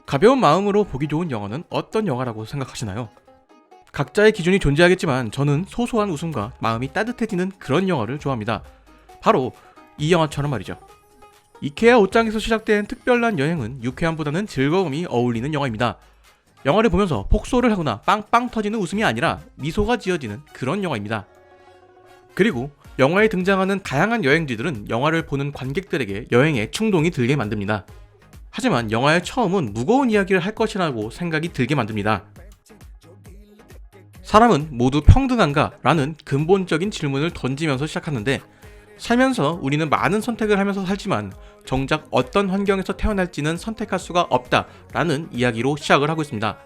가벼운 마음으로 보기 좋은 영화는 어떤 영화라고 생각하시나요? 각자의 기준이 존재하겠지만 저는 소소한 웃음과 마음이 따뜻해지는 그런 영화를 좋아합니다. 바로 이 영화처럼 말이죠. 이케아 옷장에서 시작된 특별한 여행은 유쾌함보다는 즐거움이 어울리는 영화입니다. 영화를 보면서 폭소를 하거나 빵빵 터지는 웃음이 아니라 미소가 지어지는 그런 영화입니다. 그리고 영화에 등장하는 다양한 여행지들은 영화를 보는 관객들에게 여행에 충동이 들게 만듭니다. 하지만 영화의 처음은 무거운 이야기를 할 것이라고 생각이 들게 만듭니다. 사람은 모두 평등한가? 라는 근본적인 질문을 던지면서 시작하는데, 살면서 우리는 많은 선택을 하면서 살지만 정작 어떤 환경에서 태어날지는 선택할 수가 없다 라는 이야기로 시작을 하고 있습니다.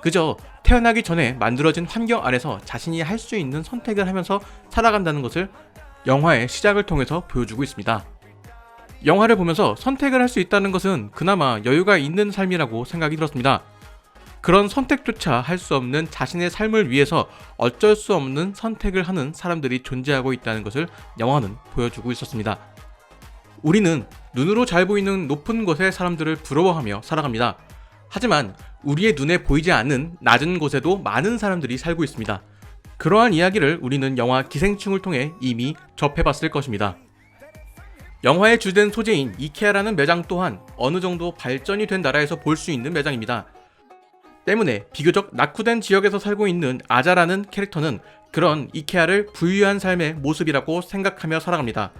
그저 태어나기 전에 만들어진 환경 아래서 자신이 할 수 있는 선택을 하면서 살아간다는 것을 영화의 시작을 통해서 보여주고 있습니다. 영화를 보면서 선택을 할 수 있다는 것은 그나마 여유가 있는 삶이라고 생각이 들었습니다. 그런 선택조차 할 수 없는 자신의 삶을 위해서 어쩔 수 없는 선택을 하는 사람들이 존재하고 있다는 것을 영화는 보여주고 있었습니다. 우리는 눈으로 잘 보이는 높은 곳의 사람들을 부러워하며 살아갑니다. 하지만 우리의 눈에 보이지 않는 낮은 곳에도 많은 사람들이 살고 있습니다. 그러한 이야기를 우리는 영화 기생충을 통해 이미 접해봤을 것입니다. 영화의 주된 소재인 이케아라는 매장 또한 어느 정도 발전이 된 나라에서 볼 수 있는 매장입니다. 때문에 비교적 낙후된 지역에서 살고 있는 아자라는 캐릭터는 그런 이케아를 부유한 삶의 모습이라고 생각하며 살아갑니다.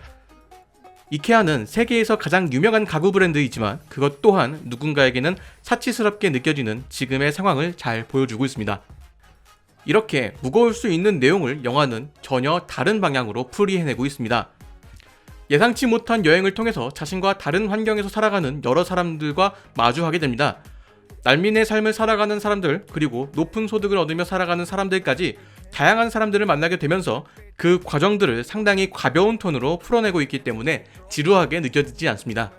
이케아는 세계에서 가장 유명한 가구 브랜드이지만 그것 또한 누군가에게는 사치스럽게 느껴지는 지금의 상황을 잘 보여주고 있습니다. 이렇게 무거울 수 있는 내용을 영화는 전혀 다른 방향으로 풀이해내고 있습니다. 예상치 못한 여행을 통해서 자신과 다른 환경에서 살아가는 여러 사람들과 마주하게 됩니다. 난민의 삶을 살아가는 사람들, 그리고 높은 소득을 얻으며 살아가는 사람들까지 다양한 사람들을 만나게 되면서 그 과정들을 상당히 가벼운 톤으로 풀어내고 있기 때문에 지루하게 느껴지지 않습니다.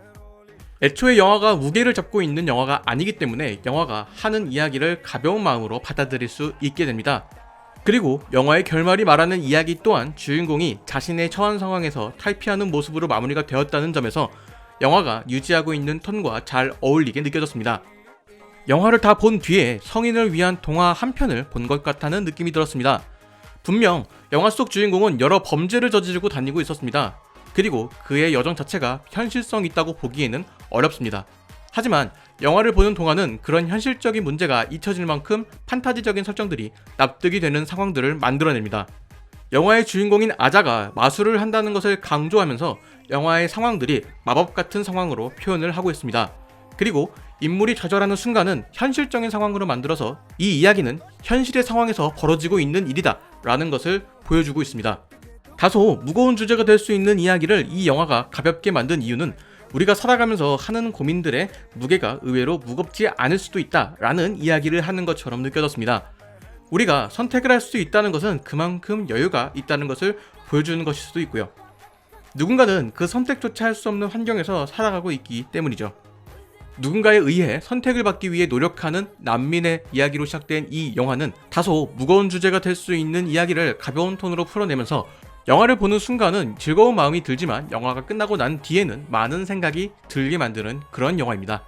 애초에 영화가 무게를 잡고 있는 영화가 아니기 때문에 영화가 하는 이야기를 가벼운 마음으로 받아들일 수 있게 됩니다. 그리고 영화의 결말이 말하는 이야기 또한 주인공이 자신의 처한 상황에서 탈피하는 모습으로 마무리가 되었다는 점에서 영화가 유지하고 있는 톤과 잘 어울리게 느껴졌습니다. 영화를 다 본 뒤에 성인을 위한 동화 한 편을 본 것 같다는 느낌이 들었습니다. 분명 영화 속 주인공은 여러 범죄를 저지르고 다니고 있었습니다. 그리고 그의 여정 자체가 현실성 있다고 보기에는 어렵습니다. 하지만 영화를 보는 동안은 그런 현실적인 문제가 잊혀질 만큼 판타지적인 설정들이 납득이 되는 상황들을 만들어냅니다. 영화의 주인공인 아자가 마술을 한다는 것을 강조하면서 영화의 상황들이 마법 같은 상황으로 표현을 하고 있습니다. 그리고 인물이 좌절하는 순간은 현실적인 상황으로 만들어서 이 이야기는 현실의 상황에서 벌어지고 있는 일이다 라는 것을 보여주고 있습니다. 다소 무거운 주제가 될 수 있는 이야기를 이 영화가 가볍게 만든 이유는 우리가 살아가면서 하는 고민들의 무게가 의외로 무겁지 않을 수도 있다 라는 이야기를 하는 것처럼 느껴졌습니다. 우리가 선택을 할 수 있다는 것은 그만큼 여유가 있다는 것을 보여주는 것일 수도 있고요. 누군가는 그 선택조차 할 수 없는 환경에서 살아가고 있기 때문이죠. 누군가에 의해 선택을 받기 위해 노력하는 난민의 이야기로 시작된 이 영화는 다소 무거운 주제가 될 수 있는 이야기를 가벼운 톤으로 풀어내면서 영화를 보는 순간은 즐거운 마음이 들지만 영화가 끝나고 난 뒤에는 많은 생각이 들게 만드는 그런 영화입니다.